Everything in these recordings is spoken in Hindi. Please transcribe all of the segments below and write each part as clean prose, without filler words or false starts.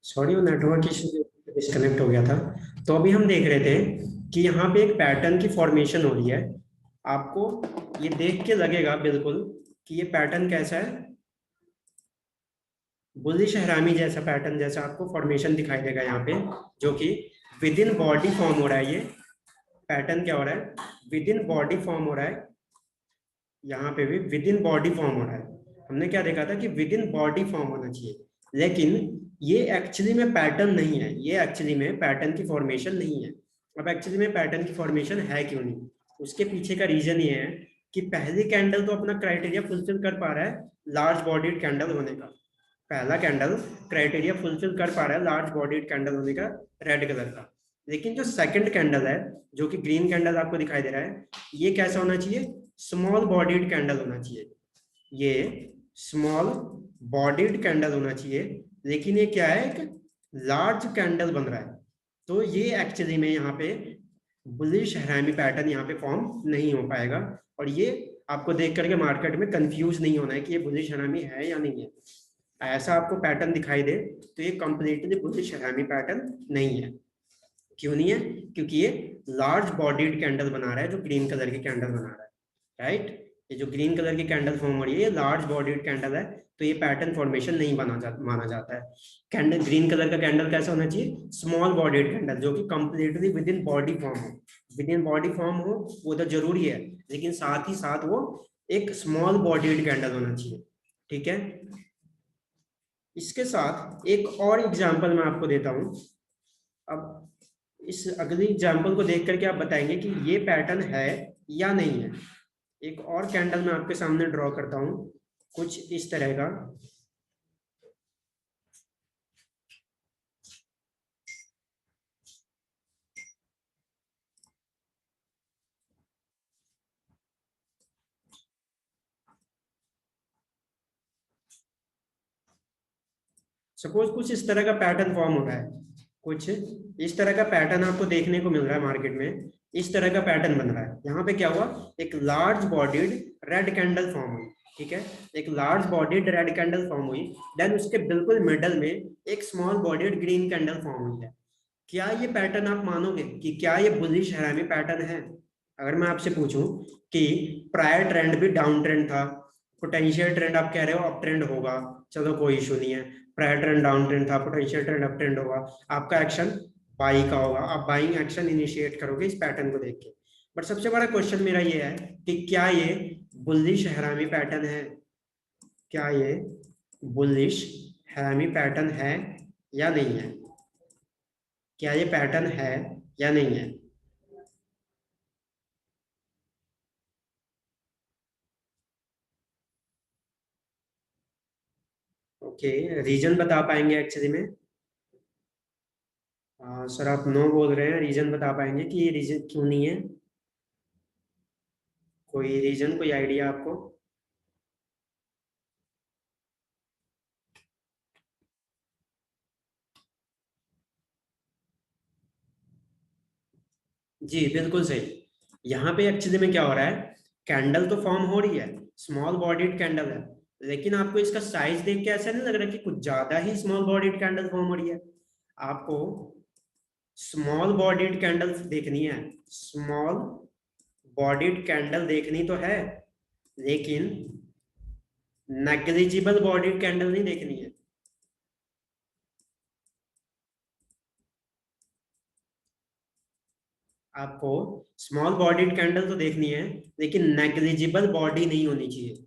सॉरी, वो नेटवर्क इशू डिस्कनेक्ट हो गया था। तो अभी हम देख रहे थे कि यहाँ पे एक पैटर्न की फॉर्मेशन हो रही है। आपको ये देख के लगेगा बिल्कुल कि ये पैटर्न कैसा है, बुलिश हरामी जैसा पैटर्न जैसा आपको फॉर्मेशन दिखाई देगा यहाँ पे, जो कि विद इन बॉडी फॉर्म हो रहा है। ये पैटर्न क्या हो रहा है, विद इन बॉडी फॉर्म हो रहा है। यहाँ पे भी विद इन बॉडी फॉर्म हो रहा है। हमने क्या देखा था कि विद इन बॉडी फॉर्म होना चाहिए, लेकिन ये एक्चुअली में पैटर्न नहीं है, ये एक्चुअली में पैटर्न की फॉर्मेशन नहीं है। अब एक्चुअली में पैटर्न की फॉर्मेशन है क्यों नहीं, उसके पीछे का रीजन ये है कि पहली कैंडल तो अपना क्राइटेरिया फुलफिल कर पा रहा है लार्ज बॉडीड कैंडल होने का। पहला कैंडल क्राइटेरिया फुलफिल कर पा रहा है लार्ज बॉडीड कैंडल होने का, रेड कलर का। लेकिन जो सेकंड कैंडल है, जो कि ग्रीन कैंडल आपको दिखाई दे रहा है, ये कैसा होना चाहिए, स्मॉल बॉडीड कैंडल होना चाहिए। ये स्मॉल बॉडीड कैंडल होना चाहिए, लेकिन ये क्या है, एक लार्ज कैंडल बन रहा है। तो ये एक्चुअली में यहाँ पे बुलिश हरामी पैटर्न यहाँ पे फॉर्म नहीं हो पाएगा। और ये आपको देख करके मार्केट में कंफ्यूज नहीं होना है कि ये बुलिश हरामी है या नहीं है। ऐसा आपको पैटर्न दिखाई दे तो ये कंप्लीटली बुलिश हरामी पैटर्न नहीं है। क्यों नहीं है, क्योंकि ये लार्ज बॉडीड कैंडल बना रहा है, जो ग्रीन कलर की कैंडल बना रहा है। राइट, ये जो ग्रीन कलर की कैंडल फॉर्म हो रही है ये लार्ज बॉडीड कैंडल है, तो ये पैटर्न फॉर्मेशन नहीं माना जाता है। कैंडल ग्रीन कलर का कैंडल कैसा होना चाहिए, स्मॉल बॉडीड कैंडल, जो कि completely with in body form हो। विद इन बॉडी फॉर्म हो वो तो जरूरी है, लेकिन साथ ही साथ वो एक स्मॉल बॉडीड कैंडल होना चाहिए। ठीक है, इसके साथ एक और एग्जाम्पल मैं आपको देता हूं। अब इस अगली एग्जाम्पल को देख करके आप बताएंगे कि ये पैटर्न है या नहीं है। एक और कैंडल मैं आपके सामने ड्रॉ करता हूं, कुछ इस तरह का। सपोज कुछ इस तरह का पैटर्न फॉर्म हो रहा है, कुछ इस तरह का पैटर्न आपको देखने को मिल रहा है मार्केट में। इस तरह का पैटर्न बन रहा है। यहाँ पे क्या हुआ, एक large bodied red candle form हुई। ठीक है, एक large bodied red candle form हुई, देन उसके बिल्कुल मिडल में एक small bodied green candle form हुई है। क्या ये पैटर्न आप मानोगे कि क्या ये बुलिश हरामी पैटर्न है? अगर मैं आपसे पूछूं कि प्रायर ट्रेंड भी डाउन ट्रेंड था, पोटेंशियल ट्रेंड आप कह रहे हो अप ट्रेंड होगा, चलो कोई इशू नहीं है। प्रायर ट्रेंड डाउन ट्रेंड था, पोटेंशियल ट्रेंड अप ट्रेंड होगा, आपका एक्शन बाई का होगा, आप बाइंग एक्शन इनिशिएट करोगे इस पैटर्न को देख के। बट सबसे बड़ा क्वेश्चन मेरा ये है कि क्या ये बुलिश हरामी पैटर्न है, क्या ये बुलिश हरामी पैटर्न है या नहीं है, क्या ये पैटर्न है या नहीं है? ओके, रीजन बता पाएंगे एक्चुअली में? सर आप नो बोल रहे हैं, रीजन बता पाएंगे कि ये रीजन क्यों नहीं है? कोई रीजन, कोई आइडिया आपको? जी बिल्कुल सही। यहाँ पे एक्चुअली में क्या हो रहा है, कैंडल तो फॉर्म हो रही है, स्मॉल बॉडीड कैंडल है, लेकिन आपको इसका साइज देख के ऐसा नहीं लग रहा कि कुछ ज्यादा ही स्मॉल बॉडीड कैंडल फॉर्म हो रही है। आपको स्मॉल बॉडीड कैंडल देखनी है, स्मॉल बॉडीड कैंडल देखनी तो है, लेकिन नेग्लिजिबल बॉडीड कैंडल नहीं देखनी है। आपको स्मॉल बॉडीड कैंडल तो देखनी है, लेकिन नेग्लिजिबल बॉडी नहीं होनी चाहिए।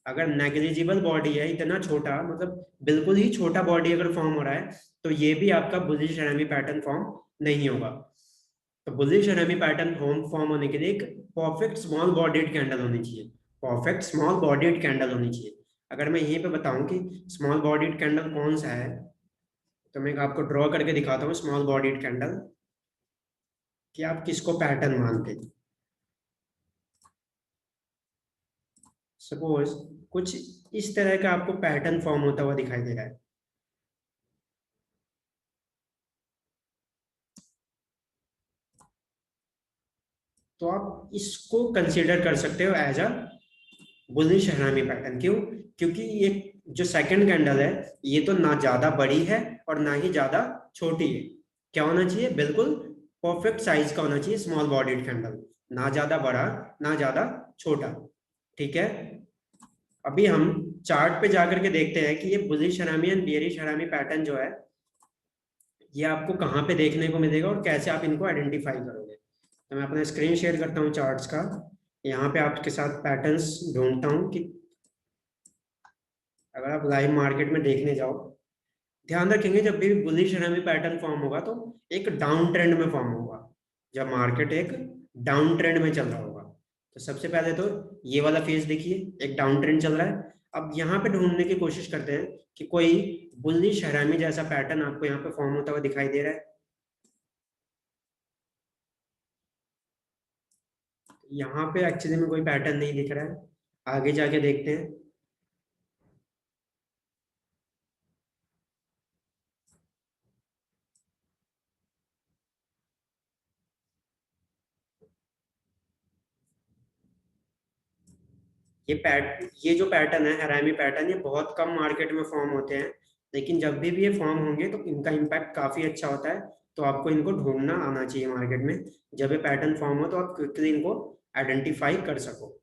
अगर नेग्लिजिबल बॉडी है, इतना छोटा, मतलब बिल्कुल ही छोटा बॉडी अगर फॉर्म हो रहा है, तो ये भी आपका बुलिश एनामी पैटर्न फॉर्म नहीं होगा। तो बुलिश एनामी पैटर्न फॉर्म फॉर्म होने के लिए एक परफेक्ट स्मॉल बॉडीड कैंडल होनी चाहिए, परफेक्ट स्मॉल बॉडीड कैंडल होनी चाहिए। अगर मैं यहीं पे बताऊं कि स्मॉल बॉडीड कैंडल कौन सा है, तो मैं आपको ड्रॉ करके दिखाता हूँ स्मॉल बॉडीड कैंडल, कि आप किसको पैटर्न मानते हैं। सपोज कुछ इस तरह का आपको पैटर्न फॉर्म होता हुआ दिखाई दे रहा है। तो आप इसको कंसीडर कर सकते हो as a bullish harami pattern. क्यों? क्योंकि ये जो सेकंड कैंडल है ये तो ना ज्यादा बड़ी है और ना ही ज्यादा छोटी है। क्या होना चाहिए, बिल्कुल परफेक्ट साइज का होना चाहिए स्मॉल बॉडीड कैंडल, ना ज्यादा बड़ा ना ज्यादा छोटा। ठीक है, अभी हम चार्ट पे जाकर के देखते हैं कि ये बुलिश हरामी एंड बियरिश हरामी पैटर्न जो है ये आपको कहाँ पे देखने को मिलेगा और कैसे आप इनको आइडेंटिफाई करोगे। तो मैं अपना स्क्रीन शेयर करता हूँ चार्ट्स का, यहाँ पे आपके साथ पैटर्न्स ढूंढता हूँ कि अगर आप लाइव मार्केट में देखने जाओ, ध्यान रखेंगे जब भी बुलिश हरामी पैटर्न फॉर्म होगा तो एक डाउन ट्रेंड में फॉर्म होगा, जब मार्केट एक डाउन ट्रेंड में चल रहा होगा। तो सबसे पहले तो ये वाला फेज देखिए, एक डाउन ट्रेंड चल रहा है। अब यहाँ पे ढूंढने की कोशिश करते हैं कि कोई बुलिश हरामी जैसा पैटर्न आपको यहाँ पे फॉर्म होता हुआ दिखाई दे रहा है। यहाँ पे एक्चुअली में कोई पैटर्न नहीं दिख रहा है, आगे जाके देखते हैं। ये जो पैटर्न है हरामी पैटर्न, ये बहुत कम मार्केट में फॉर्म होते हैं, लेकिन जब भी ये फॉर्म होंगे तो इनका इम्पैक्ट काफी अच्छा होता है। तो आपको इनको ढूंढना आना चाहिए मार्केट में, जब ये पैटर्न फॉर्म हो तो आप क्विकली इनको आइडेंटिफाई कर सको।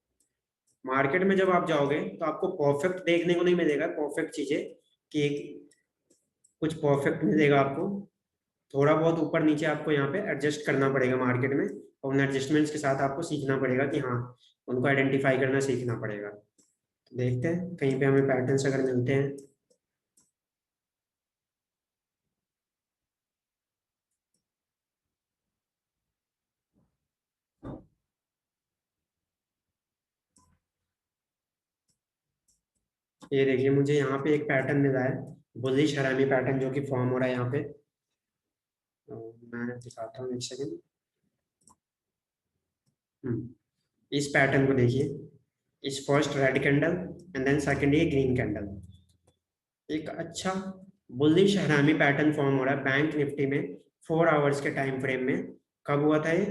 मार्केट में जब आप जाओगे तो आपको परफेक्ट देखने को नहीं मिलेगा, परफेक्ट चीजें कि कुछ परफेक्ट मिलेगा आपको, थोड़ा बहुत ऊपर नीचे आपको यहाँ पे एडजस्ट करना पड़ेगा मार्केट में, और उन एडजस्टमेंट्स के साथ आपको सीखना पड़ेगा कि हाँ, उनको आइडेंटिफाई करना सीखना पड़ेगा। तो देखते हैं कहीं पे हमें पैटर्न्स अगर मिलते हैं। ये देखिए मुझे यहाँ पे एक पैटर्न मिला है, बुलिश हरामी पैटर्न जो कि फॉर्म हो रहा है यहाँ पे। तो मैं दिखाता हूँ एक सेकंड। इस पैटर्न को देखिए, इस first red candle and then second ये ग्रीन कैंडल, एक अच्छा बुलिश हरामी पैटर्न फॉर्म हो रहा है बैंक निफ्टी में 4 आवर्स के टाइम फ्रेम में। कब हुआ था ये,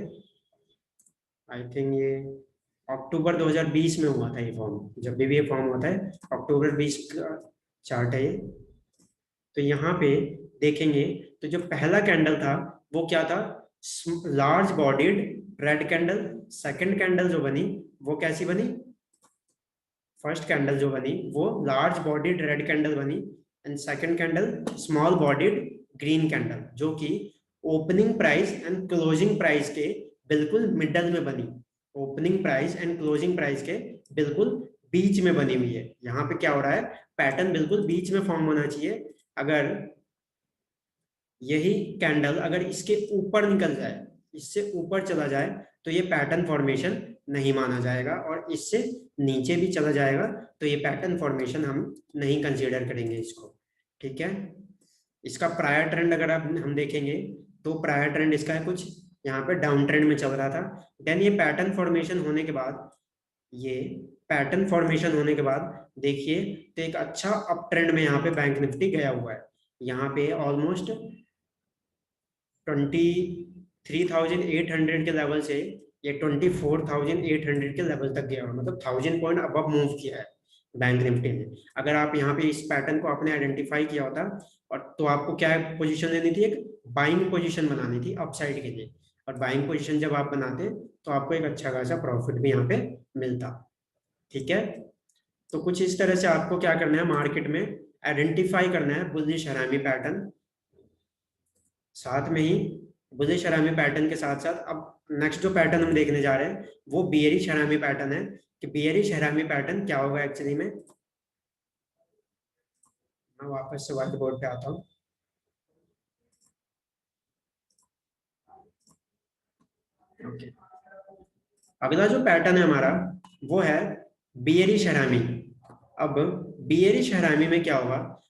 आई थिंक ये अक्टूबर 2020 में हुआ था ये फॉर्म। जब भी ये फॉर्म होता है अक्टूबर 20 का चार्ट है ये। तो यहाँ पे देखेंगे तो जो पहला कैंडल था वो क्या था, large bodied red candle. Second candle जो बनी वो कैसी बनी, फर्स्ट कैंडल जो बनी वो लार्ज बॉडीड रेड कैंडल बनी, and second candle small bodied green candle, जो कि opening price and closing price के बिल्कुल मिडल में बनी। Opening price and closing price के बिल्कुल बीच में बनी हुई है। यहाँ पे क्या हो रहा है, पैटर्न बिल्कुल बीच में फॉर्म होना चाहिए। अगर यही कैंडल अगर इसके ऊपर निकल जाए, इससे ऊपर चला जाए, तो ये पैटर्न फॉर्मेशन नहीं माना जाएगा, और इससे नीचे भी चला जाएगा तो ये पैटर्न फॉर्मेशन हम नहीं कंसीडर करेंगे इसको। ठीक है, इसका प्रायर ट्रेंड अगर आप हम देखेंगे तो प्रायर ट्रेंड इसका है कुछ यहाँ पे डाउन ट्रेंड में चल रहा था। देन ये पैटर्न फॉर्मेशन होने के बाद, ये पैटर्न फॉर्मेशन होने के बाद देखिए तो एक अच्छा अप ट्रेंड में यहाँ पे बैंक निफ्टी गया हुआ है। यहाँ पे ऑलमोस्ट 23,800 के लेवल से ये 24,800 के लेवल तक गया, मतलब 1000 पॉइंट अबव मूव किया है बैंक निफ्टी ने। अगर आप यहाँ पे इस पैटर्न को आपने आइडेंटिफाई किया होता और तो आपको क्या पोजीशन लेनी थी, एक बाइंग पोजीशन बनानी थी अपसाइड के लिए, और बाइंग पोजीशन जब आप बनाते तो आपको एक अच्छा खासा प्रॉफिट भी यहाँ पे मिलता। ठीक है, तो कुछ इस तरह से आपको क्या करना है, मार्केट में आइडेंटिफाई करना है बुलिश हरामी पैटर्न। साथ में ही बुलिश हरामी पैटर्न के साथ साथ अब नेक्स्ट जो पैटर्न हम देखने जा रहे हैं वो बियरिश हरामी पैटर्न है, कि बियरिश हरामी पैटर्न क्या होगा एक्चुअली में। मैं वापस से व्हाइट बोर्ड पे आता हूँ। ओके, अगला जो पैटर्न है हमारा वो है बियरिश हरामी। अब बियरिश हरामी में क्या होगा,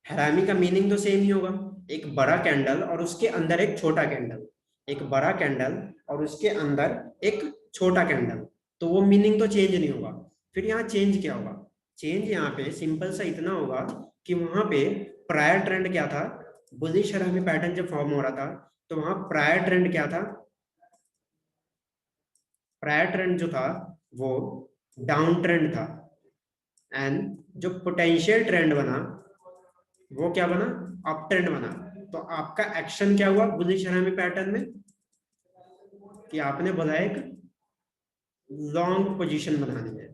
हरामी का मीनिंग तो सेम ही होगा, एक बड़ा कैंडल और उसके अंदर एक छोटा कैंडल, एक बड़ा कैंडल और उसके अंदर एक छोटा कैंडल, तो वो मीनिंग तो चेंज नहीं होगा। फिर यहाँ चेंज क्या होगा, चेंज यहाँ पे सिंपल सा इतना होगा कि वहां पे प्रायर ट्रेंड क्या था, बुलिश हरामी पैटर्न जब फॉर्म हो रहा था तो वहां प्रायर ट्रेंड क्या था, प्रायर ट्रेंड जो था वो डाउन ट्रेंड था, एंड जो पोटेंशियल ट्रेंड बना वो क्या बना, अप ट्रेंड बना। तो आपका एक्शन क्या हुआ बुलिश हरामी पैटर्न में कि आपने बोला एक लॉन्ग पोजीशन बनानी है।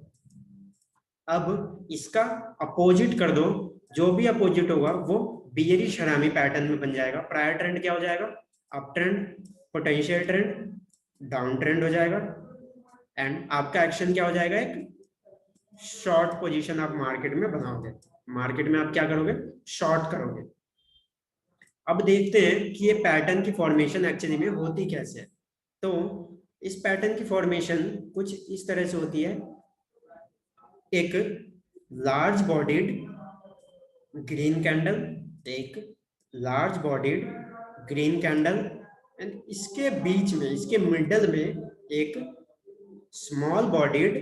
अब इसका अपोजिट कर दो, जो भी अपोजिट होगा वो बियरिश हरामी पैटर्न में बन जाएगा। प्रायर ट्रेंड क्या हो जाएगा, up trend, potential trend down trend हो जाएगा, एंड आपका एक्शन क्या हो जाएगा, एक शॉर्ट पोजीशन आप मार्केट में बनाओगे। मार्केट में आप क्या करोगे, शॉर्ट करोगे। अब देखते हैं कि ये पैटर्न की फॉर्मेशन एक्चुअली में होती कैसे है। तो इस पैटर्न की फॉर्मेशन कुछ इस तरह से होती है, एक लार्ज बॉडीड ग्रीन कैंडल, एक large bodied green candle, and इसके बीच में, इसके मिडल में एक स्मॉल बॉडीड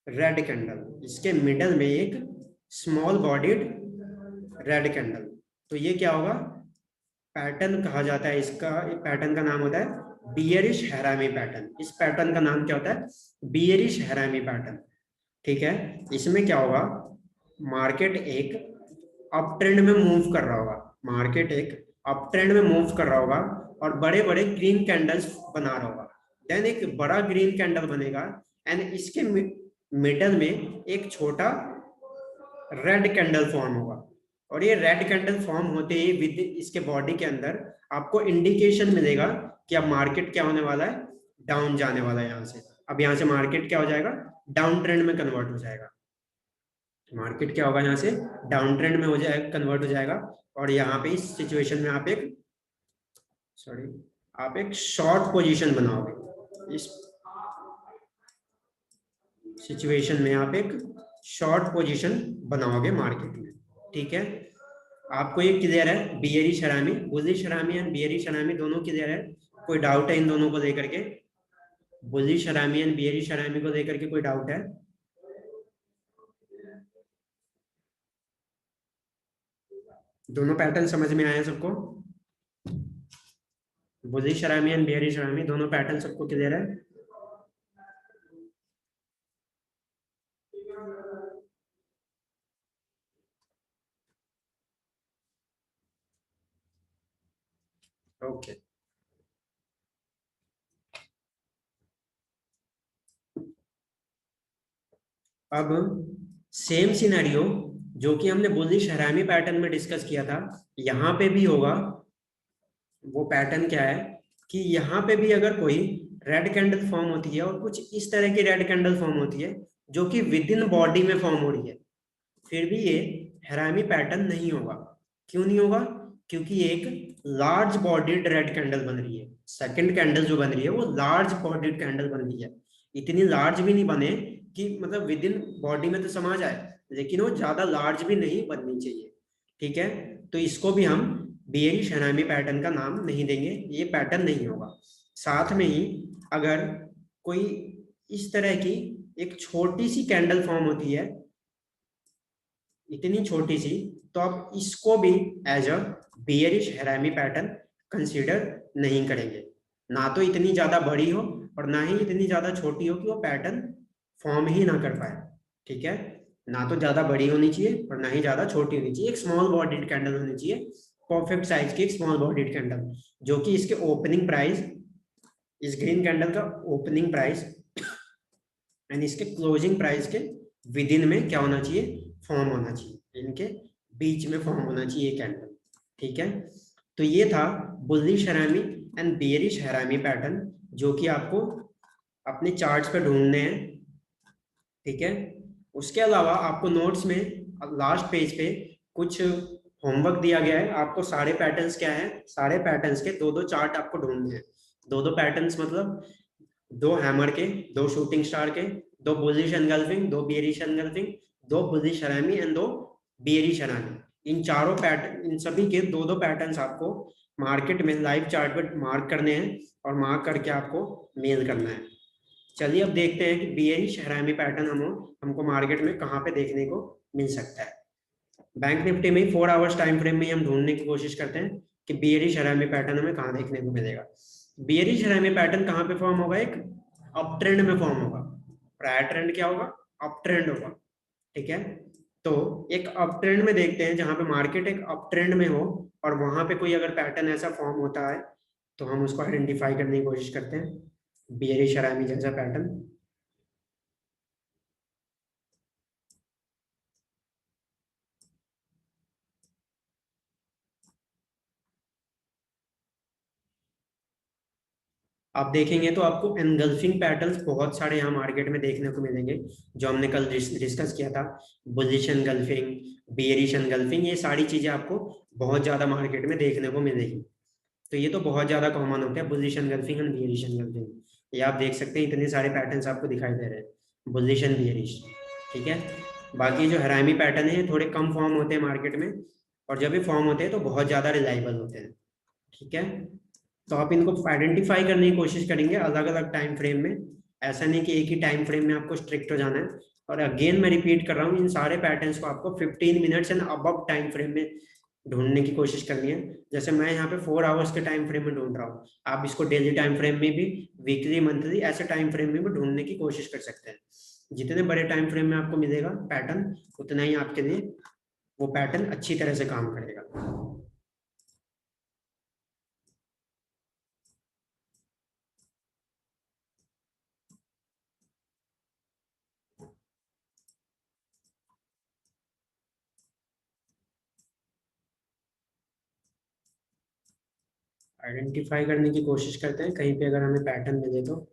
रेड कैंडल, इसके मिडल में एक स्मॉल बॉडीड रेड कैंडल। तो ये क्या होगा, पैटर्न कहा जाता है इसका, पैटर्न का नाम होता है बियरिश हैरामी पैटर्न। इस पैटर्न का नाम क्या होता है, बियरिश हैरामी पैटर्न। ठीक है, इसमें क्या होगा, मार्केट एक अप ट्रेंड में मूव कर रहा होगा, मार्केट एक अप ट्रेंड में मूव कर रहा होगा और बड़े बड़े ग्रीन कैंडल्स बना रहा होगा। देन एक बड़ा ग्रीन कैंडल बनेगा एंड इसके मिडल में एक छोटा रेड कैंडल फॉर्म होगा, और ये रेड कैंडल फॉर्म होते ही विद इसके बॉडी के अंदर आपको इंडिकेशन मिलेगा कि अब मार्केट क्या होने वाला है, डाउन जाने वाला है। यहाँ से अब यहाँ से मार्केट क्या हो जाएगा, डाउन ट्रेंड में कन्वर्ट हो जाएगा। मार्केट क्या होगा, यहाँ से डाउन ट्रेंड में हो जाएगा, कन्वर्ट हो जाएगा। और यहाँ पे इस सिचुएशन में आप एक शॉर्ट पोजीशन बनाओगे। इस सिचुएशन में आप एक शॉर्ट पोजीशन बनाओगे मार्केट में। ठीक है, आपको ये क्लियर है, बियरिश हरामी, बुलिश हरामी एंड बियरिश हरामी दोनों क्लियर है? कोई डाउट है इन दोनों को लेकर के, बुलिश हरामी एंड बियरिश हरामी को लेकर के कोई डाउट है? दोनों पैटर्न समझ में आए सबको? बुलिश हरामी एंड बियरिश हरामी दोनों पैटर्न सबको क्लियर है? ओके, अब सेम सिनेरियो जो कि हमने बुलिश हरामी पैटर्न में डिस्कस किया था, यहाँ पे भी होगा। वो पैटर्न क्या है कि यहाँ पे भी अगर कोई रेड कैंडल फॉर्म होती है और कुछ इस तरह की रेड कैंडल फॉर्म होती है जो कि विद इन बॉडी में फॉर्म हो रही है, फिर भी ये हरामी पैटर्न नहीं होगा। क्यों नहीं होगा, क्योंकि एक लार्ज बॉडीड रेड कैंडल बन रही है। सेकंड कैंडल जो बन रही है वो लार्ज बॉडीड कैंडल बन रही है। इतनी लार्ज भी नहीं बने कि मतलब विद इन बॉडी में तो समा जाए, लेकिन वो ज्यादा लार्ज भी नहीं बननी चाहिए। ठीक है, तो इसको भी हम बियरिश हरामी पैटर्न का नाम नहीं देंगे, ये पैटर्न नहीं होगा। साथ में ही अगर कोई इस तरह की एक छोटी सी कैंडल फॉर्म होती है, इतनी छोटी सी, तो आप इसको भी as a bearish harami pattern consider नहीं करेंगे। ना तो इतनी ज्यादा बड़ी हो और ना ही इतनी ज्यादा छोटी हो कि वो पैटर्न फॉर्म ही ना कर पाए। ठीक है, ना तो ज्यादा बड़ी होनी चाहिए और ना ही ज्यादा छोटी होनी चाहिए, एक स्मॉल बॉडीड कैंडल होनी चाहिए, परफेक्ट साइज की एक स्मॉल बॉडीड कैंडल, जो कि इसके ओपनिंग प्राइस, इस ग्रीन कैंडल का ओपनिंग प्राइस एंड इसके क्लोजिंग प्राइस के विद इन में क्या होना चाहिए, फॉर्म होना चाहिए, इनके बीच में फॉर्म होना चाहिए कैंडल। ठीक है, तो ये था बुलिश हरामी एंड बियरिश हरामी पैटर्न, जो कि आपको अपने चार्ट्स पे ढूंढने हैं। ठीक है, उसके अलावा आपको नोट्स में लास्ट पेज पे कुछ होमवर्क दिया गया है। आपको सारे पैटर्न्स क्या है, सारे पैटर्न्स के दो दो चार्ट आपको ढूंढने हैं। दो दो पैटर्न्स मतलब दो हैमर के, दो शूटिंग स्टार के, दो बुलिश एनगल्फिंग, दो बियरिश एनगल्फिंग, दो बुलिश हरामी एंड दो बियरिश हरामी। इन चारों पैटर्न, इन सभी के दो दो पैटर्न्स आपको मार्केट में लाइव चार्ट पर मार्क करने हैं और मार्क करके आपको मेल करना है। चलिए अब देखते हैं कि बियरिश हरामी पैटर्न हमको मार्केट में कहाँ पे देखने को मिल सकता है। बैंक निफ्टी में 4 आवर्स टाइम फ्रेम में हम ढूंढने की कोशिश करते हैं कि बियरिश हरामी पैटर्न हमें कहाँ देखने को मिलेगा। बियरिश हरामी पैटर्न कहाँ पे फॉर्म होगा, एक अप ट्रेंड में फॉर्म होगा। प्रायर ट्रेंड क्या होगा, अप ट्रेंड होगा। ठीक है। तो एक अप ट्रेंड में देखते हैं, जहां पे मार्केट एक अप ट्रेंड में हो और वहां पे कोई अगर पैटर्न ऐसा फॉर्म होता है तो हम उसको आइडेंटिफाई करने की कोशिश करते हैं, बियरिश हरामी जैसा पैटर्न। आप देखेंगे तो आपको एनगल्फिंग पैटर्न्स बहुत सारे यहाँ मार्केट में देखने को मिलेंगे, जो हमने कल डिस्कस किया था। बुलिश एनगल्फिंग, बेयरिश एनगल्फिंग, ये सारी चीजें आपको बहुत ज्यादा मार्केट में देखने को मिलेगी। तो ये तो बहुत ज्यादा कॉमन होता है, bullish engulfing and bearish engulfing. ये आप देख सकते हैं, इतने सारे पैटर्न्स आपको दिखाई दे रहे हैं, बुलिश एंड बेयरिश। ठीक है। बाकी जो हरामी पैटर्न है थोड़े कम फॉर्म होते हैं मार्केट में, और जब भी फॉर्म होते हैं तो बहुत ज्यादा रिलायबल होते हैं। ठीक है। तो आप इनको आइडेंटिफाई करने की कोशिश करेंगे अलग अलग टाइम फ्रेम में। ऐसा नहीं कि एक ही टाइम फ्रेम में आपको स्ट्रिक्ट हो जाना है। और अगेन मैं रिपीट कर रहा हूँ, इन सारे पैटर्न्स को आपको 15 minutes and above time frame में ढूंढने की कोशिश करनी है। जैसे मैं यहाँ पे 4 आवर्स के टाइम फ्रेम में ढूंढ रहा हूँ, आप इसको डेली टाइम फ्रेम में भी, वीकली, मंथली, ऐसे टाइम फ्रेम में भी ढूंढने की कोशिश कर सकते हैं। जितने बड़े टाइम फ्रेम में आपको मिलेगा पैटर्न, उतना ही आपके लिए वो पैटर्न अच्छी तरह से काम करेगा। आइडेंटिफाई करने की कोशिश करते हैं, कहीं पे अगर हमें पैटर्न मिले तो।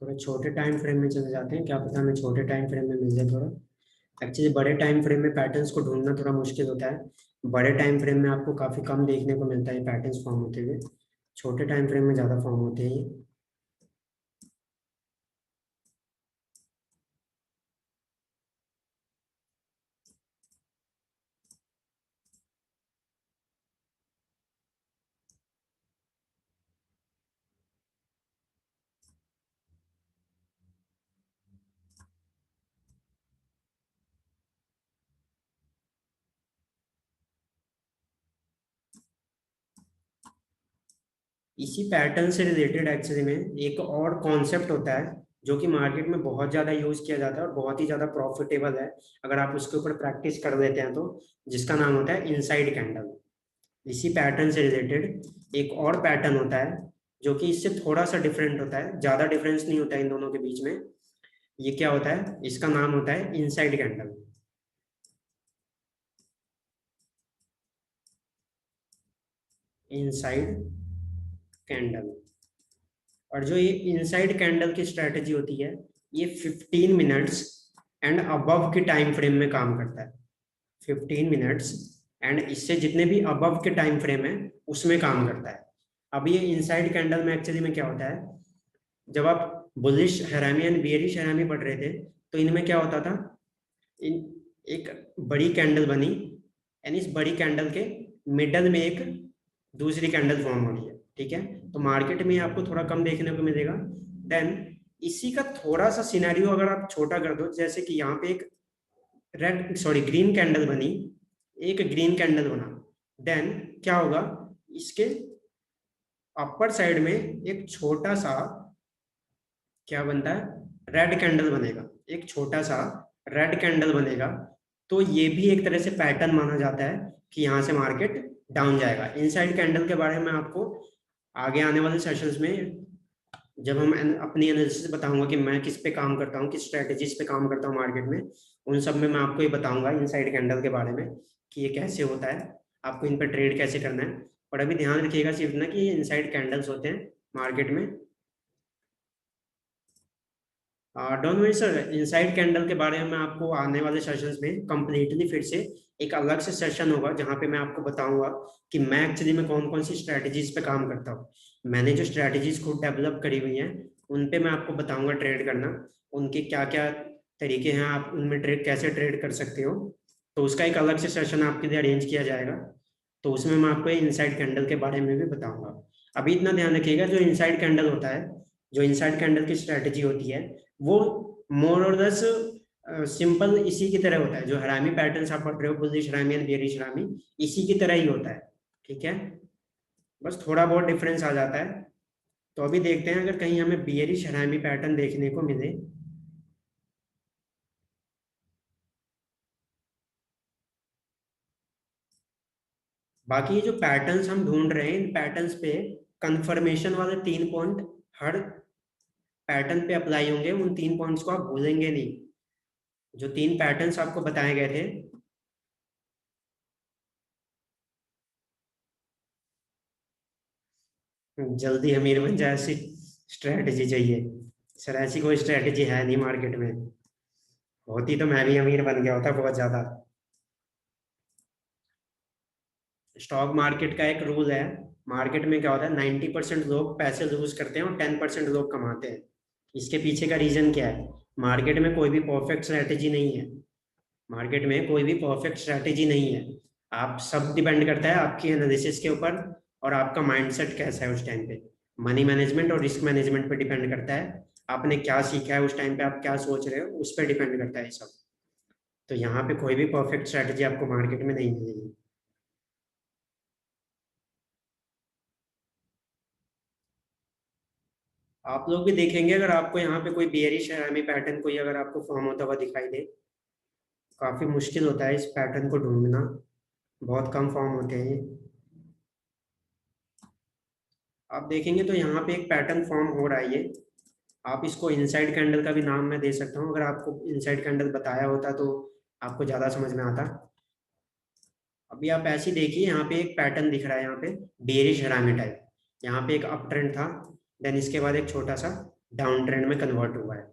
थोड़े छोटे टाइम फ्रेम में चले जाते हैं, क्या पता हमें छोटे टाइम फ्रेम में मिल जाए थोड़ा। एक्चुअली बड़े टाइम फ्रेम में पैटर्न्स को ढूंढना थोड़ा मुश्किल होता है। बड़े टाइम फ्रेम में आपको काफी कम देखने को मिलता है पैटर्न्स फॉर्म होते हुए, छोटे टाइम फ्रेम में ज्यादा फॉर्म होते हैं ये। इसी पैटर्न से रिलेटेड एक्चुअली में एक और कॉन्सेप्ट होता है, जो कि मार्केट में बहुत ज्यादा यूज किया जाता है और बहुत ही ज्यादा प्रॉफिटेबल है अगर आप उसके ऊपर प्रैक्टिस कर लेते हैं तो, जिसका नाम होता है इनसाइड कैंडल। इसी पैटर्न से रिलेटेड एक और पैटर्न होता है, जो कि इससे थोड़ा सा डिफरेंट होता है, ज्यादा डिफरेंस नहीं होता है इन दोनों के बीच में। ये क्या होता है, इसका नाम होता है इनसाइड कैंडल। Inside candle. और जो ये इनसाइड कैंडल की स्ट्रेटेजी होती है, ये 15 मिनट्स एंड अबव के टाइम फ्रेम में काम करता है। 15 मिनट्स एंड इससे जितने भी अबव के टाइम फ्रेम है उसमें काम करता है। अब ये इनसाइड कैंडल में एक्चुअली में क्या होता है, जब आप बुलिश हैरामी एंड बियरिश हैरामी पढ़ रहे थे तो इनमें क्या होता था, इन एक बड़ी कैंडल बनी एंड इस बड़ी कैंडल के मिडल में एक दूसरी कैंडल फॉर्म हो रही है। ठीक है। तो मार्केट में आपको थोड़ा कम देखने को मिलेगा। देन इसी का थोड़ा सा सिनेरियो अगर आप छोटा कर दो, जैसे कि यहाँ पे एक ग्रीन कैंडल बनी, एक ग्रीन कैंडल बना, देन क्या होगा, इसके अपर साइड में एक छोटा सा क्या बनता है, रेड कैंडल बनेगा। एक छोटा सा रेड कैंडल बनेगा। तो ये भी एक तरह से पैटर्न माना जाता है कि यहाँ से मार्केट डाउन जाएगा। इनसाइड कैंडल के बारे में आपको आगे आने वाले सेशंस में, जब हम अपनी एनालिसिस बताऊंगा कि मैं किस पे काम करता हूँ, किस स्ट्रेटेजीज पे काम करता हूँ मार्केट में, उन सब में मैं आपको ये बताऊंगा इनसाइड कैंडल के बारे में कि ये कैसे होता है, आपको इन पर ट्रेड कैसे करना है। और अभी ध्यान रखिएगा सिर्फ ना कि ये इनसाइड कैंडल्स होते हैं, मार्केट में। Don't worry sir, inside candle के बारे में आपको आने वाले सेशंस में कंप्लीटली फिर से एक अलग से सेशन होगा जहां पे मैं आपको बताऊंगा कि मैं एक्चुअली में कौन कौन सी स्ट्रेटजीज पे काम करता हूँ। मैंने जो स्ट्रेटजीज खुद डेवलप करी हुई हैं उन पे मैं आपको बताऊंगा ट्रेड करना, उनके क्या क्या तरीके हैं, आप उनमें ट्रेड कैसे ट्रेड कर सकते हो। तो उसका एक अलग से सेशन आपके लिए अरेंज किया जाएगा, तो उसमें मैं आपको इनसाइड कैंडल के बारे में भी बताऊंगा। अभी इतना ध्यान रखिएगा, जो इनसाइड कैंडल होता है, जो इनसाइड कैंडल की स्ट्रेटजी होती है वो मोर और लेस सिंपल इसी की तरह होता है। जो हरामी पैटर्न्स आप पढ़ रहे हो, बुलिश हरामी एंड बेरिश हरामी, इसी की तरह ही होता है। ठीक है, बस थोड़ा बहुत डिफरेंस आ जाता है। तो अभी देखते हैं अगर कहीं हमें बेरिश हरामी पैटर्न देखने को मिले। बाकी ये जो पैटर्न्स हम ढूंढ रहे हैं, इन पैटर्न्स पे कंफर्मेशन वाले 3 पॉइंट हर पैटर्न पे अप्लाई होंगे। उन 3 पॉइंट्स को आप भूलेंगे नहीं। जो 3 पैटर्न्स आपको बताए गए थे, जल्दी अमीर बन जाए ऐसी स्ट्रेटजी चाहिए। सर ऐसी कोई स्ट्रेटजी है नहीं मार्केट में, होती तो मैं भी अमीर बन गया होता बहुत ज्यादा। स्टॉक मार्केट का एक रूल है, मार्केट में क्या होता है, 90% लोग पैसे लूज करते हैं और 10% लोग कमाते हैं। इसके पीछे का रीजन क्या है? मार्केट में कोई भी परफेक्ट स्ट्रेटेजी नहीं है। मार्केट में कोई भी परफेक्ट स्ट्रेटेजी नहीं है। आप सब डिपेंड करता है आपकी एनालिसिस के ऊपर और आपका माइंडसेट कैसा है उस टाइम पे। मनी मैनेजमेंट और रिस्क मैनेजमेंट पे डिपेंड करता है, आपने क्या सीखा है उस टाइम पे, आप क्या सोच रहे हो उस पर डिपेंड करता है ये सब। तो यहाँ पे कोई भी परफेक्ट स्ट्रेटेजी आपको मार्केट में नहीं मिलेगी। आप लोग भी देखेंगे अगर आपको यहाँ पे कोई बेयरिश हरामी पैटर्न कोई अगर आपको फॉर्म होता हुआ दिखाई दे, काफी मुश्किल होता है इस पैटर्न को ढूंढना, बहुत कम फॉर्म होते हैं ये। आप देखेंगे तो यहाँ पे एक पैटर्न फॉर्म हो रहा है ये। आप इसको इनसाइड कैंडल का भी नाम मैं दे सकता हूँ, अगर आपको इनसाइड कैंडल बताया होता तो आपको ज्यादा समझ में आता। अभी आप ऐसे ही देखिए, यहाँ पे एक पैटर्न दिख रहा है, यहाँ पे बेरिश हरामी टाइप। यहाँ पे एक अप ट्रेंड था, देन इसके बाद एक छोटा सा डाउन ट्रेंड में कन्वर्ट हुआ है।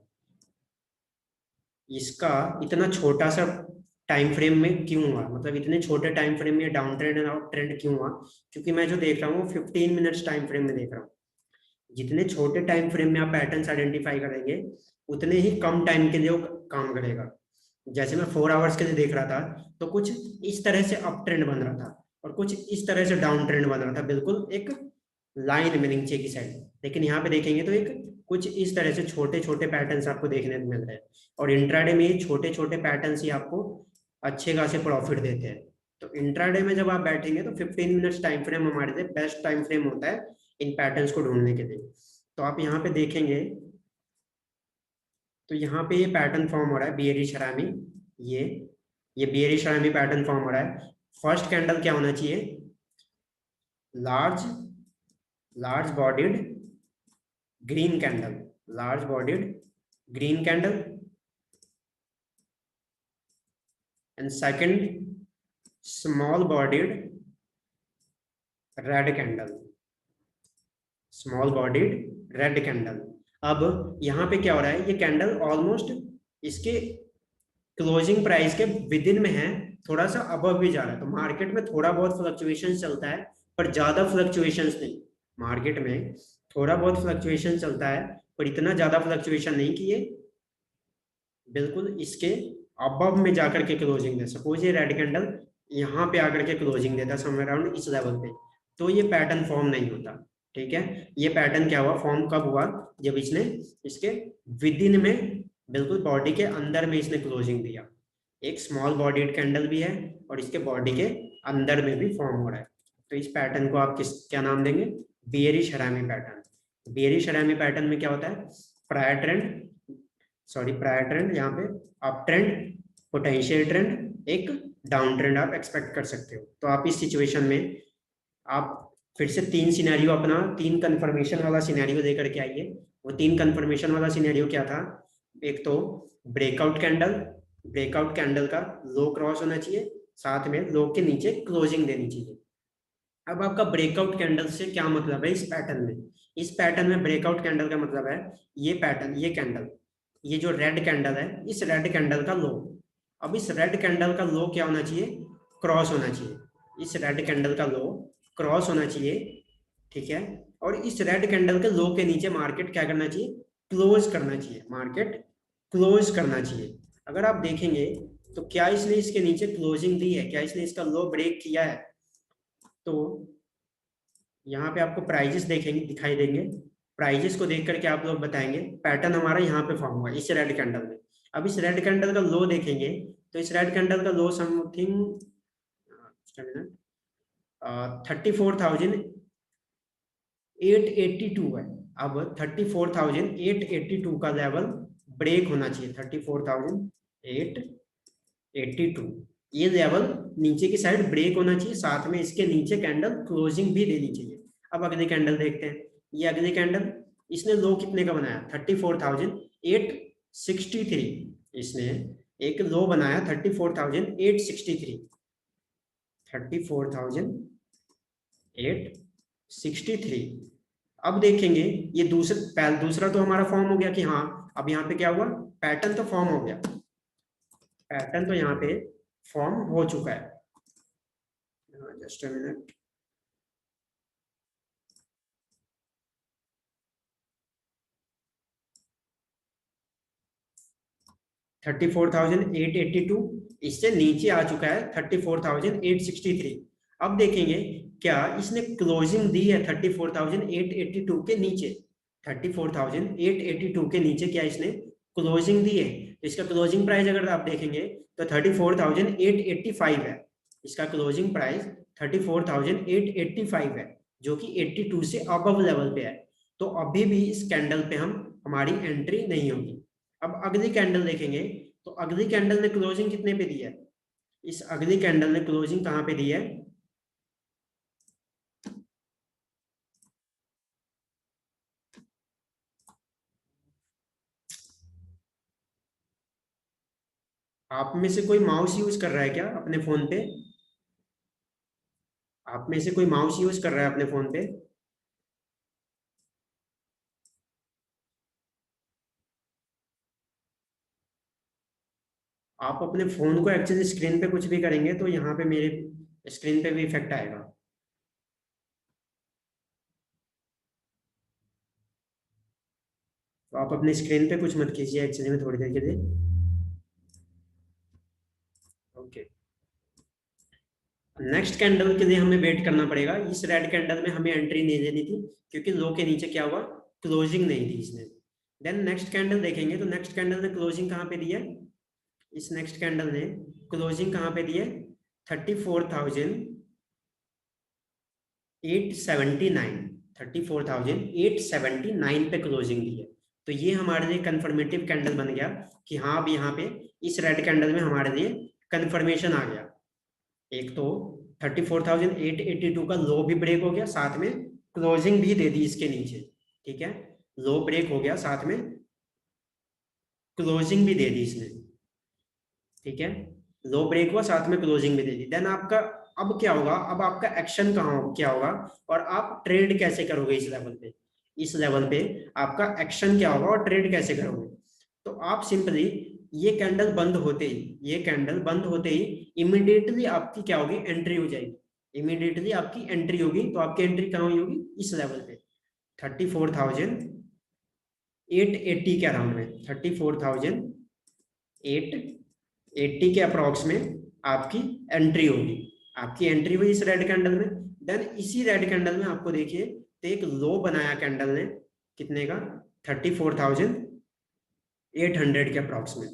इसका इतना छोटा सा टाइम फ्रेम में क्यों हुआ, मतलब इतने छोटे टाइम फ्रेम में down trend and up trend क्यों हुआ? क्योंकि मैं जो देख रहा हूँ 15 मिनट्स टाइम फ्रेम में देख रहा हूँ। जितने छोटे टाइम फ्रेम में आप पैटर्न्स आइडेंटिफाई करेंगे उतने ही कम टाइम के लिए वो काम करेगा। जैसे मैं 4 आवर्स के लिए देख रहा था तो कुछ इस तरह से अप ट्रेंड बन रहा था और कुछ इस तरह से डाउन ट्रेंड बन रहा था, बिल्कुल एक लाइन में नीचे की साइड। लेकिन यहाँ पे देखेंगे तो एक कुछ इस तरह से छोटे छोटे पैटर्न्स आपको देखने को मिल रहे हैं, और इंट्राडे में ये छोटे छोटे पैटर्न्स ही आपको अच्छे खासे प्रॉफिट देते हैं। तो इंट्राडे में जब आप बैठेंगे तो 15 मिनट्स टाइम फ्रेम हमारे लिए बेस्ट टाइम फ्रेम होता है इन पैटर्न्स को ढूंढने के लिए। तो आप यहाँ पे देखेंगे तो यहाँ पे ये पैटर्न फॉर्म हो रहा है बियरिश हरामी। ये ये बियरिश हरामी पैटर्न फॉर्म हो रहा है। फर्स्ट कैंडल क्या होना चाहिए? Large large bodied green candle, large bodied green candle. And second, small bodied red candle, small bodied red candle. अब यहाँ पे क्या हो रहा है, ये कैंडल ऑलमोस्ट इसके क्लोजिंग प्राइस के विद इन में है, थोड़ा सा अबव भी जा रहा है। तो मार्केट में थोड़ा बहुत फ्लक्चुएशन चलता है पर ज्यादा फ्लक्चुएशन नहीं। मार्केट में थोड़ा बहुत फ्लक्चुएशन चलता है पर इतना ज्यादा फ्लक्चुएशन नहीं कि ये बिल्कुल इसके अबव में जाकर के क्लोजिंग दे। सपोज ये रेड कैंडल यहाँ पे आकर के क्लोजिंग देता समवेयर अराउंड इस लेवल पे, तो ये पैटर्न फॉर्म नहीं होता। ठीक है, ये पैटर्न क्या हुआ, फॉर्म कब हुआ? जब इसने इसके विद इन में बिल्कुल बॉडी के अंदर में इसने क्लोजिंग दिया। एक स्मॉल बॉडीड कैंडल भी है और इसके बॉडी के अंदर में भी फॉर्म हो रहा है। तो इस पैटर्न को आप किस क्या नाम देंगे? Bearish harami pattern. Bearish harami pattern में क्या होता है? Prior trend, sorry prior trend, यहाँ पे अप ट्रेंड, पोटेंशियल ट्रेंड, एक डाउन ट्रेंड आप एक्सपेक्ट कर सकते हो। तो आप इस सिचुएशन में आप फिर से 3 सिनेरियो अपना 3 कंफर्मेशन वाला सिनेरियो देकर के आइए। वो 3 कंफर्मेशन वाला सिनेरियो क्या था? एक तो ब्रेकआउट कैंडल, ब्रेकआउट कैंडल का लो क्रॉस होना चाहिए, साथ में लो के नीचे क्लोजिंग देनी चाहिए। अब आपका ब्रेकआउट कैंडल से क्या मतलब है इस पैटर्न में? इस पैटर्न में ब्रेकआउट कैंडल का मतलब है ये पैटर्न, ये कैंडल, ये जो रेड कैंडल है, इस रेड कैंडल का लो। अब इस रेड कैंडल का लो क्या होना चाहिए? क्रॉस होना चाहिए। इस रेड कैंडल का लो क्रॉस होना चाहिए, ठीक है। और इस रेड कैंडल के लो के नीचे मार्केट क्या करना चाहिए? क्लोज करना चाहिए, मार्केट क्लोज करना चाहिए। अगर आप देखेंगे तो क्या इसने इसके नीचे क्लोजिंग दी है? क्या इसने इसका लो ब्रेक किया है? तो यहाँ पे आपको प्राइजेस देखेंगे, दिखाई देंगे। प्राइजेस को देख करके आप लोग बताएंगे पैटर्न हमारा यहाँ पे फॉर्म हुआ इस रेड कैंडल में। अब इस रेड कैंडल का लो देखेंगे तो इस रेड कैंडल का लो समथिंग 34,882 है। अब 34,882 का लेवल ब्रेक होना चाहिए। 34,882 ये लेवल नीचे की साइड ब्रेक होना चाहिए, साथ में इसके नीचे कैंडल क्लोजिंग भी देनी चाहिए। अब अगली कैंडल देखते हैं। ये अगली कैंडल, इसने लो कितने का बनाया? 34,863। इसने एक लो बनाया 34,863, 34,863। अब देखेंगे ये दूसरा तो हमारा फॉर्म हो गया कि हाँ अब यहाँ पे क्या हुआ? पैटर्न तो फॉर्म हो गया, पैटर्न तो यहाँ पे फॉर्म हो चुका है। Just a minute. $34,882 इससे नीचे आ चुका है 34,863। अब देखेंगे क्या इसने क्लोजिंग दी है 34,882 के नीचे? 34,882 के नीचे क्या इसने क्लोजिंग दी है? तो इसका क्लोजिंग प्राइस अगर आप देखेंगे तो 34,885 है। इसका क्लोजिंग प्राइस 34,885 है, जो कि 82 से अबव लेवल पे है। तो अभी भी इस कैंडल पे हमारी एंट्री नहीं होगी। अब अगली कैंडल देखेंगे तो अगली कैंडल ने क्लोजिंग कितने पे दी है? इस अगली कैंडल ने क्लोजिंग कहां पे दी है? आप में से कोई माउस यूज कर रहा है क्या अपने फोन पे? आप में से कोई माउस यूज कर रहा है अपने फोन पे? आप अपने फोन को एक्चुअली स्क्रीन पे कुछ भी करेंगे तो यहाँ पे मेरे स्क्रीन पे भी इफेक्ट आएगा। तो आप अपने स्क्रीन पे कुछ मत कीजिए एक्चुअली में थोड़ी देर के लिए। ओके, नेक्स्ट कैंडल के लिए हमें वेट करना पड़ेगा। इस रेड कैंडल में हमें एंट्री नहीं देनी थी क्योंकि लो के नीचे क्या हुआ? क्लोजिंग नहीं दी इसने। देन नेक्स्ट कैंडल देखेंगे तो नेक्स्ट कैंडल ने क्लोजिंग कहाँ पे दी है? इस नेक्स्ट कैंडल ने क्लोजिंग कहाँ पे दी है? 34,879, 34,879 पे क्लोजिंग दी है। तो ये हमारे लिए कंफर्मेटिव कैंडल बन गया कि हाँ अब यहाँ पे इस रेड कैंडल में हमारे लिए कंफर्मेशन आ गया। एक तो 34,882 का लो भी ब्रेक हो गया, साथ में क्लोजिंग भी दे दी इसके नीचे, ठीक है। लो ब्रेक हो गया, साथ में क्लोजिंग भी दे दी इसने, ठीक है। लो ब्रेक हुआ, साथ में क्लोजिंग भी दे दी। देन आपका अब क्या होगा? अब आपका एक्शन कहाँ क्या होगा और आप ट्रेड कैसे करोगे इस लेवल पे? इस लेवल पे आपका एक्शन क्या होगा और ट्रेड कैसे करोगे? तो आप सिंपली ये कैंडल बंद होते ही, ये कैंडल बंद होते ही इमीडिएटली आपकी क्या होगी? एंट्री हो जाएगी। इमीडिएटली आपकी एंट्री होगी। तो आपकी एंट्री कहाँ हुई होगी? इस लेवल पे 34,880 के अराउंड में, 34,880 के अप्रॉक्स में आपकी एंट्री होगी। आपकी एंट्री हुई इस रेड कैंडल में। देन इसी रेड कैंडल में आपको देखिए तो एक लो बनाया कैंडल ने, कितने का? 34,800 के अप्रॉक्स में,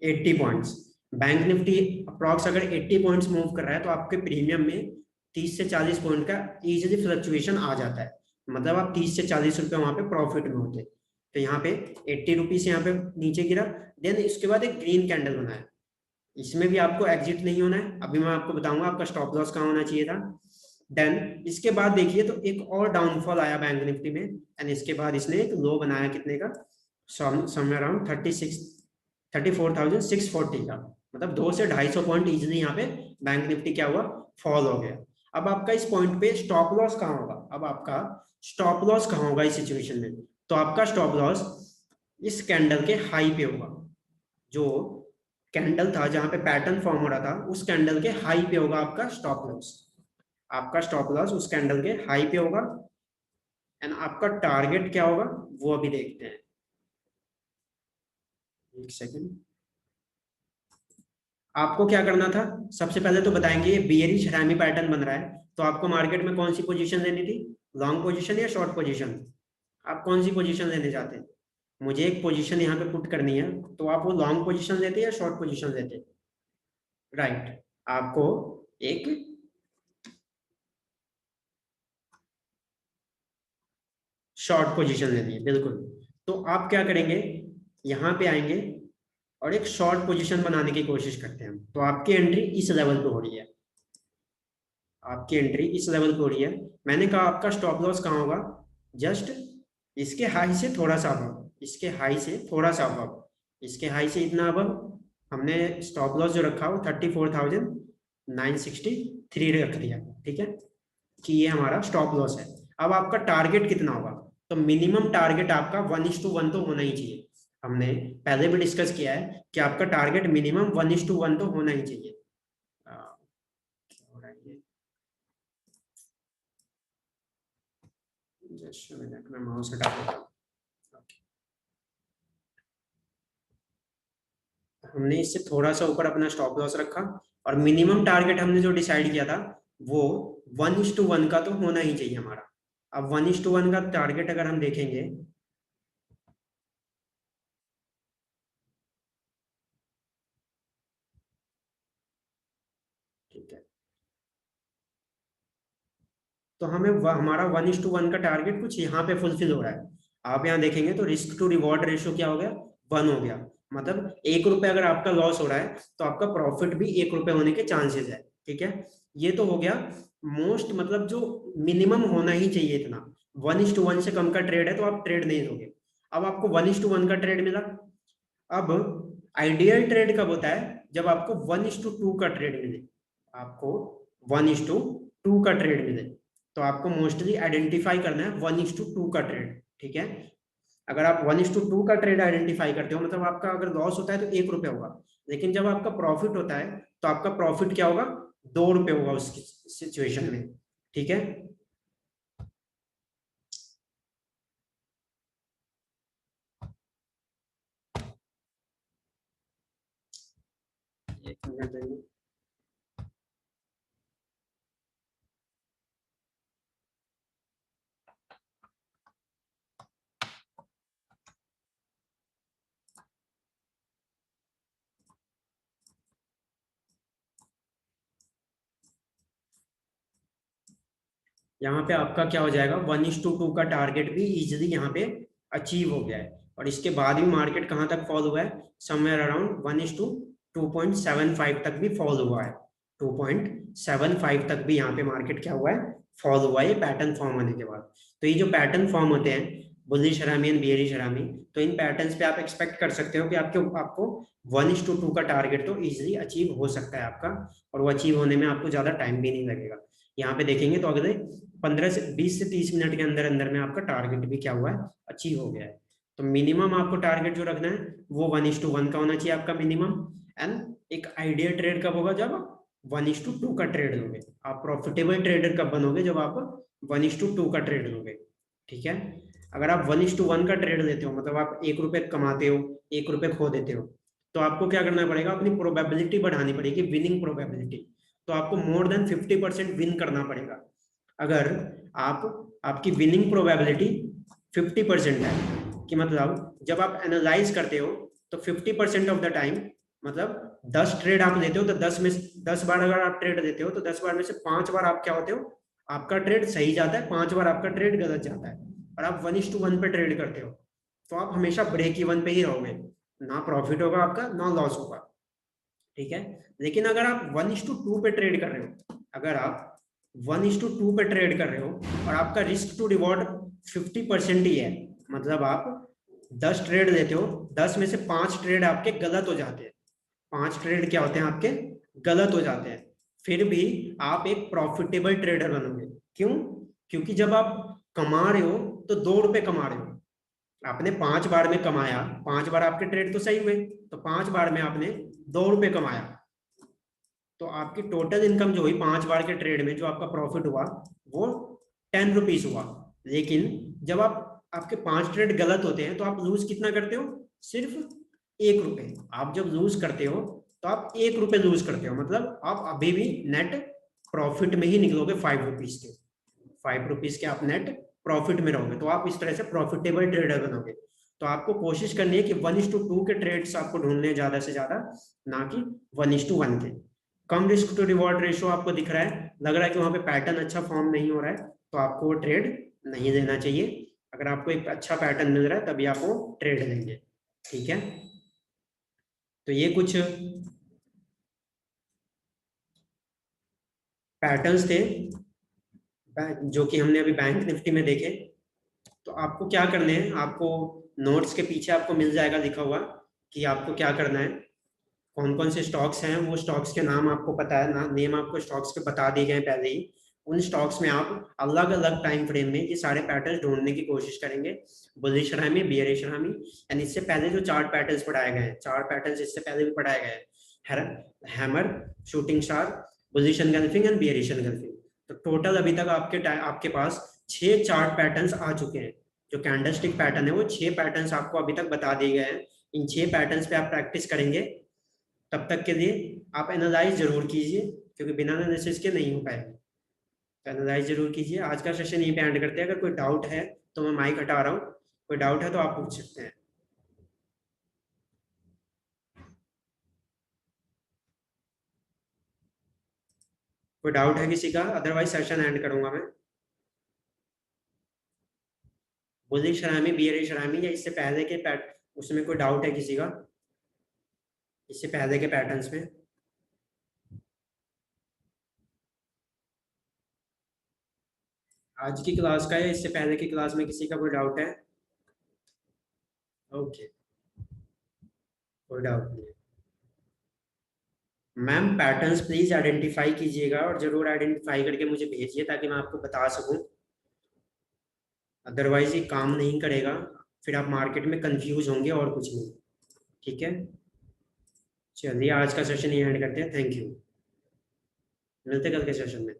80 पॉइंट्स। बैंक निफ्टी अप्रॉक्स अगर 80 पॉइंट्स मूव कर रहा है तो आपके प्रीमियम में 30 से 40 पॉइंट का इजीली फ्लक्चुएशन आ जाता है। मतलब आप 30 से 40 रुपए वहां पे प्रॉफिट में होते। तो यहाँ पे 80 रुपीज यहाँ पे नीचे गिरा। देन इसके बाद एक ग्रीन कैंडल बनाया, इसमें भी आपको एग्जिट नहीं होना है। अभी मैं आपको बताऊंगा आपका स्टॉप लॉस कहाँ होना चाहिए था। देन इसके बाद देखिए तो एक और डाउनफॉल आया बैंक निफ्टी में, एंड इसके बाद इसने एक लो बनाया कितने का? समवेयर अराउंड 34,640 का। मतलब 200 से 250 पॉइंट इजिली यहाँ पे बैंक निफ्टी क्या हुआ? फॉल हो गया। अब आपका इस पॉइंट पे स्टॉप लॉस कहाँ होगा, अब आपका स्टॉप लॉस कहाँ होगा इस सिचुएशन में, तो आपका स्टॉप लॉस इस कैंडल के हाई पे होगा। जो कैंडल था जहां पे पैटर्न फॉर्म हो रहा था उस कैंडल के हाई पे होगा आपका स्टॉप लॉस। आपका स्टॉप लॉस उस कैंडल के हाई पे होगा। एंड आपका टारगेट क्या होगा वो अभी देखते हैं, एक सेकेंड। आपको क्या करना था, सबसे पहले तो बताएंगे ये बियरिश हैमी पैटर्न बन रहा है, तो आपको मार्केट में कौन सी पोजीशन लेनी थी, लॉन्ग पोजीशन या शॉर्ट पोजीशन, आप कौन सी पोजीशन लेने चाहते हैं। मुझे एक पोजीशन यहाँ पे पुट करनी है, तो आप वो लॉन्ग पोजीशन लेते या शॉर्ट पोजीशन लेते। राइट, आपको एक शॉर्ट पोजीशन लेनी है, बिल्कुल। तो आप क्या करेंगे, यहाँ पे आएंगे और एक शॉर्ट पोजीशन बनाने की कोशिश करते हैं। तो आपकी एंट्री इस लेवल पे हो रही है, आपकी एंट्री इस लेवल पे हो रही है। मैंने कहा आपका स्टॉप लॉस कहाँ होगा, जस्ट इसके हाई से थोड़ा सा अबव, इसके हाई से थोड़ा सा अबव, इसके हाई से इतना अबव। हमने स्टॉप लॉस जो रखा वो 34,963 रख दिया, ठीक है, कि ये हमारा स्टॉप लॉस है। अब आपका टारगेट कितना होगा, तो मिनिमम टारगेट आपका 1:1 तो होना ही चाहिए। हमने पहले भी डिस्कस किया है कि आपका टारगेट मिनिमम 1:1 तो होना ही चाहिए। क्या हो रहा है ये, जस्ट मिनट में माउस हटा देता हूँ। हमने इससे थोड़ा सा ऊपर अपना स्टॉप लॉस रखा और मिनिमम टारगेट हमने जो डिसाइड किया था वो 1:1 का तो होना ही चाहिए हमारा। अब 1:1 का टारगेट अगर हम देखेंगे, ठीक है, तो हमें हमारा 1:1 का टारगेट कुछ यहाँ पे फुलफिल हो रहा है। आप यहाँ देखेंगे तो रिस्क टू रिवॉर्ड रेशियो क्या हो गया, 1 हो गया। मतलब 1 रुपए अगर आपका लॉस हो रहा है तो आपका प्रॉफिट भी 1 रुपए होने के चांसेस है, ठीक है। ये तो हो गया मोस्ट, मतलब जो मिनिमम होना ही चाहिए इतना। 1:1 से कम का ट्रेड है तो आप ट्रेड नहीं दोगे। अब आपको 1:1 का ट्रेड मिला। अब आइडियल ट्रेड कब होता है, जब आपको 1:2 का ट्रेड मिले, आपको 1:2 का ट्रेड मिले। तो आपको मोस्टली आइडेंटिफाई करना है 1:2 का ट्रेड, ठीक है। अगर आप 1:2 का ट्रेड आइडेंटिफाई करते हो, मतलब आपका अगर लॉस होता है तो 1 रुपए होगा, लेकिन जब आपका प्रॉफिट होता है तो आपका प्रॉफिट क्या होगा, 2 रुपए होगा उसकी सिचुएशन में, ठीक है। एक मिनट देंगे। यहाँ पे आपका क्या हो जाएगा, 1:2 का टारगेट भी इजिली यहाँ पे अचीव हो गया है। और इसके बाद भी मार्केट कहाँ तक फॉल हुआ है, समवेयर अराउंड 1:2.75 तक भी फॉल हुआ है। 2.75 तक भी यहाँ पे मार्केट क्या हुआ है, फॉल हुआ है, ये पैटर्न फॉर्म होने के बाद। तो ये जो पैटर्न फॉर्म होते हैं बुलिश हरामी एंड बियरिश हरामी, तो इन पैटर्न्स पे आप एक्सपेक्ट कर सकते हो कि आपको 1:2 का टारगेट तो इजिली अचीव हो सकता है आपका, और वो अचीव होने में आपको ज्यादा टाइम भी नहीं लगेगा। यहाँ पे देखेंगे तो अगले 20 से 30 मिनट के अंदर अंदर में आपका टारगेट भी क्या हुआ है, अचीव हो गया है। तो मिनिमम आपको टारगेट जो रखना है वो 1:1 का होना चाहिए आपका मिनिमम। एंड एक आइडियल ट्रेड कब होगा, जब 1:2 का ट्रेड लोगे। आप प्रॉफिटेबल ट्रेडर कब बनोगे, जब आप 1:2 का ट्रेड लोगे, ठीक है। अगर आप 1:1 का ट्रेड लेते हो, मतलब आप 1 रुपए कमाते हो 1 रुपए खो देते हो, तो आपको क्या करना पड़ेगा, अपनी प्रोबेबिलिटी बढ़ानी पड़ेगी, विनिंग प्रोबेबिलिटी। तो आपको मोर देन 50% विन करना पड़ेगा। अगर आप आपकी विनिंग प्रोबेबिलिटी 50% है, कि मतलब जब आप एनालाइज करते हो तो 50% ऑफ द टाइम, मतलब 10 ट्रेड आप लेते हो तो 10 बार अगर आप ट्रेड लेते हो तो 10 बार में से 5 बार आप क्या होते हो, आपका ट्रेड सही जाता है, 5 बार आपका ट्रेड गलत जाता है। और आप 1:1 पे ट्रेड करते हो तो आप हमेशा ब्रेक इवन पे ही रहोगे, ना प्रॉफिट होगा आपका ना लॉस होगा, ठीक है। लेकिन अगर आप 1:2 पे ट्रेड कर रहे हो, अगर आप 1:2 पे ट्रेड कर रहे हो और आपका रिस्क टू रिवॉर्ड 50% ही है, मतलब आप 10 ट्रेड लेते हो, 10 में से 5 ट्रेड आपके गलत हो जाते हैं, 5 ट्रेड क्या होते हैं आपके, गलत हो जाते हैं। फिर भी आप एक प्रॉफिटेबल ट्रेडर बनोगे। क्यों? क्योंकि जब आप कमा रहे हो तो 2 रुपए कमा रहे हो। आपने 5 बार में कमाया, 5 बार आपके ट्रेड तो सही हुए, तो 5 बार में आपने 2 रुपए कमाया, तो आपकी टोटल इनकम जो हुई 5 बार के ट्रेड में, जो आपका प्रॉफिट हुआ वो 10 रुपीज हुआ। लेकिन जब आप आपके 5 ट्रेड गलत होते हैं तो आप लूज कितना करते हो? सिर्फ 1 रुपए। आप जब लूज करते हो तो आप 1 रुपए लूज करते हो, मतलब आप अभी भी नेट प्रॉफिट में ही निकलोगे 5 रुपीज के। 5 रुपीज के आप नेट प्रॉफिट में रहोगे, तो आप इस तरह से प्रॉफिटेबल ट्रेडर बनोगे। तो आपको कोशिश करनी है कि 1:2 के ट्रेड्स आपको ढूंढने ज्यादा से ज्यादा, ना कि 1:1 के। कम रिस्क टू रिवॉर्ड रेशियो आपको दिख रहा है, लग रहा है कि वहां पे पैटर्न अच्छा फॉर्म नहीं हो रहा है, तो आपको वो ट्रेड नहीं लेना चाहिए। अगर आपको एक अच्छा पैटर्न मिल रहा है तभी आप वो ट्रेड लेंगे। ठीक है, तो ये कुछ पैटर्न्स थे जो कि हमने अभी बैंक निफ्टी में देखे। तो आपको क्या करने हैं, आपको नोट्स के पीछे आपको मिल जाएगा लिखा हुआ कि आपको क्या करना है, कौन कौन से स्टॉक्स हैं, वो स्टॉक्स के नाम आपको पता है ना, नेम आपको स्टॉक्स के बता दिए गए पहले ही। उन स्टॉक्स में आप अलग अलग टाइम फ्रेम में ये सारे पैटर्न्स ढूंढने की कोशिश करेंगे, बुलिश हरामी, बियरिश हरामी। एंड इससे पहले जो चार्ट पैटर्न्स पढ़ाए गए हैं, चार्ट पैटर्न्स इससे पहले भी पढ़ाए गए हैं, hammer, shooting star, bullish engulfing and bearish engulfing. तो टोटल अभी तक आपके पास 6 चार्ट पैटर्न्स आ चुके हैं। जो कैंडलस्टिक पैटर्न है वो 6 पैटर्न्स आपको अभी तक बता दिए गए हैं। इन 6 पैटर्न्स पे आप प्रैक्टिस करेंगे। तब तक के लिए आप एनालाइज जरूर कीजिए, क्योंकि बिना एनालिसिस के नहीं हो पाएगा। तो एनालाइज जरूर कीजिए। आज का सेशन यहीं पे एंड करते हैं। अगर कोई डाउट है तो मैं माइक हटा रहा हूँ, कोई डाउट है तो आप पूछ सकते हैं। कोई डाउट है किसी का? अदरवाइज सेशन एंड करूंगा मैं। बुलिश शरामी, बियरिश शरामी, या इससे पहले के पैट उसमें कोई डाउट है किसी का, इससे पहले के पैटर्न्स में? आज की क्लास का या इससे पहले की क्लास में किसी का कोई डाउट है? ओके, कोई डाउट नहीं है। मैम पैटर्न्स प्लीज आइडेंटिफाई कीजिएगा, और जरूर आइडेंटिफाई करके मुझे भेजिए ताकि मैं आपको बता सकूं। अदरवाइज ये काम नहीं करेगा, फिर आप मार्केट में कंफ्यूज होंगे और कुछ नहीं। ठीक है, चलिए आज का सेशन ये एंड करते हैं। थैंक यू, मिलते कल के सेशन में।